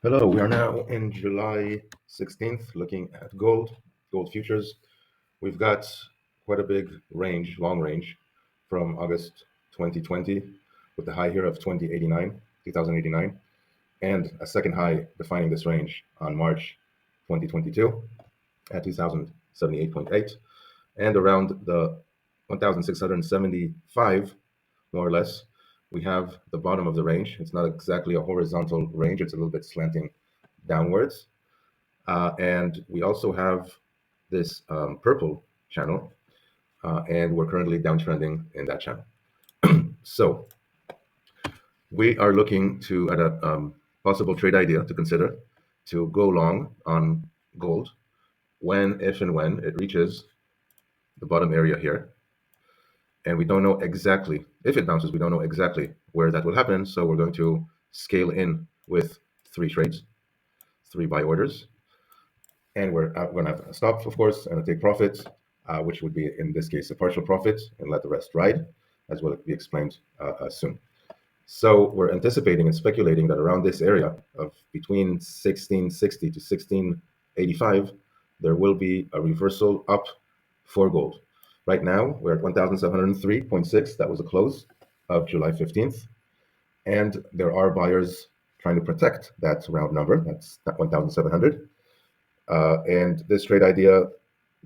Hello, we are now in July 16th looking at gold futures. We've got quite a big range, long range from August 2020 with the high here of 2089, and a second high defining this range on March 2022 at 2078.8 and around the 1675 more or less. We have the bottom of the range. It's not exactly a horizontal range, it's a little bit slanting downwards. And we also have this purple channel, and we're currently downtrending in that channel. So we are looking to at a possible trade idea to consider to go long on gold when, if, and when it reaches the bottom area here. And we don't know exactly if it bounces. We don't know exactly where that will happen. So we're going to scale in with three trades, three buy orders, and we're going to have a stop, of course, and a take profit, which would be in this case a partial profit, and let the rest ride, as will be explained soon. So we're anticipating and speculating that around this area of between 1660 to 1685, there will be a reversal up for gold. Right now, we're at 1703.6. That was the close of July 15th. And there are buyers trying to protect that round number. That's 1,700. And this trade idea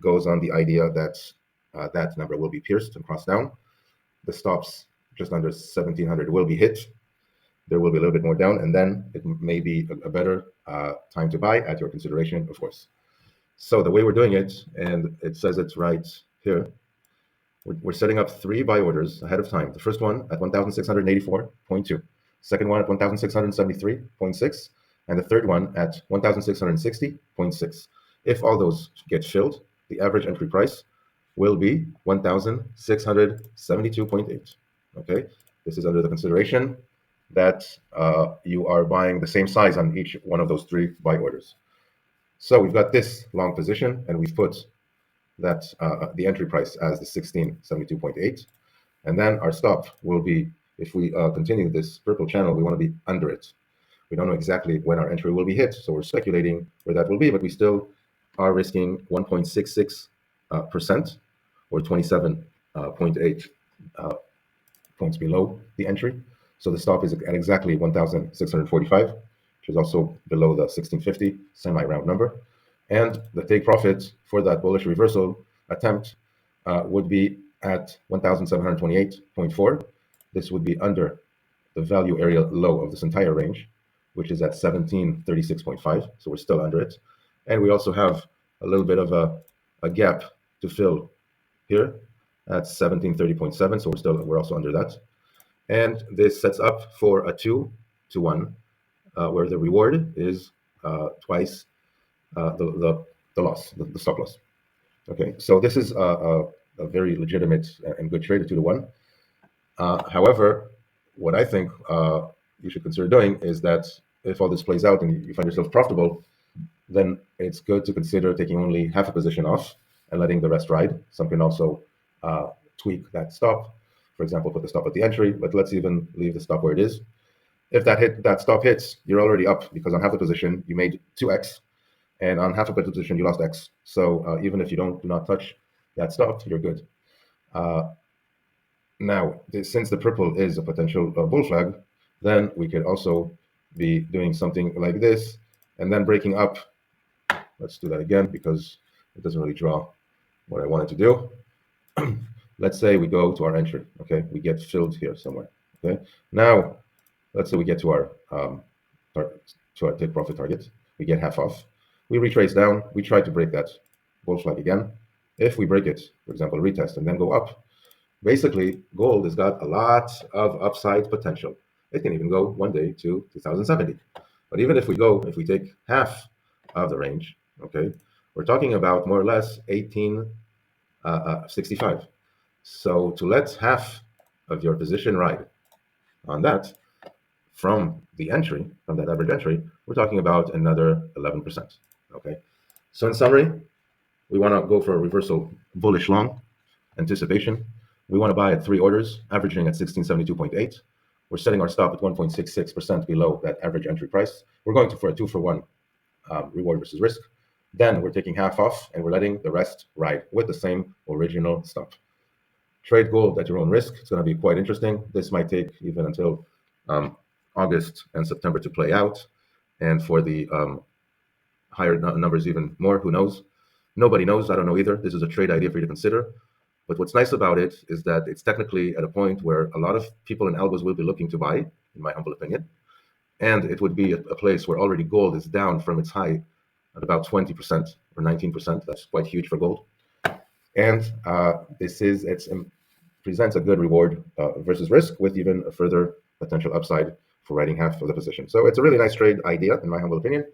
goes on the idea that that number will be pierced and crossed down. The stops just under 1,700 will be hit. There will be a little bit more down, and then it may be a better time to buy at your consideration, of course. So the way we're doing it, and it says it's right here, we're setting up three buy orders ahead of time. The first one at 1,684.2, second one at 1,673.6, and the third one at 1,660.6. If all those get filled, the average entry price will be 1,672.8. Okay, this is under the consideration that you are buying the same size on each one of those three buy orders. So we've got this long position, and we've put that the entry price as the 1672.8, and then our stop will be, if we continue this purple channel, we want to be under it. We don't know exactly when our entry will be hit, so we're speculating where that will be, but we still are risking 1.66% or 27.8 points below the entry. So the stop is at exactly 1,645, which is also below the 1650 semi-round number. And the take profit for that bullish reversal attempt would be at 1,728.4. This would be under the value area low of this entire range, which is at 1736.5. So we're still under it. And we also have a little bit of a gap to fill here at 1730.7. So we're also under that. And this sets up for a 2-to-1, where the reward is twice the loss, the stop loss. Okay, so this is a very legitimate and good trade, a 2-to-1. However, what I think you should consider doing is that if all this plays out and you find yourself profitable, then it's good to consider taking only half a position off and letting the rest ride. Some can also tweak that stop. For example, put the stop at the entry, but let's even leave the stop where it is. If that stop hits, you're already up, because on half the position you made 2x, and on half a position you lost x. So even if you do not touch that stop, you're good. Now, since the purple is a potential bull flag, then we could also be doing something like this and then breaking up. Let's do that again because it doesn't really draw what I wanted to do. Let's say we go to our entry. Okay, we get filled here somewhere. Okay, now let's say we get to our take profit target. We get half off. We retrace down. We try to break that bull flag again. If we break it, for example, retest and then go up, basically gold has got a lot of upside potential. It can even go one day to 2070. But even if we take half of the range, okay, we're talking about more or less 1865. So to let half of your position ride on that from the entry, from that average entry, we're talking about another 11%. Okay. So in summary, we want to go for a reversal bullish long anticipation. We want to buy at three orders, averaging at 1672.8. we're setting our stop at 1.66% below that average entry price. We're going for a 2-for-1 reward versus risk. Then we're taking half off and we're letting the rest ride with the same original stop. Trade gold at your own risk. It's going to be quite interesting. This might take even until August and September to play out. And for the higher numbers, even more, who knows? Nobody knows. I don't know either. This is a trade idea for you to consider. But what's nice about it is that it's technically at a point where a lot of people in algos will be looking to buy, in my humble opinion. And it would be a place where already gold is down from its high at about 20% or 19%. That's quite huge for gold. And it presents a good reward versus risk with even a further potential upside for writing half of the position. So it's a really nice trade idea, in my humble opinion.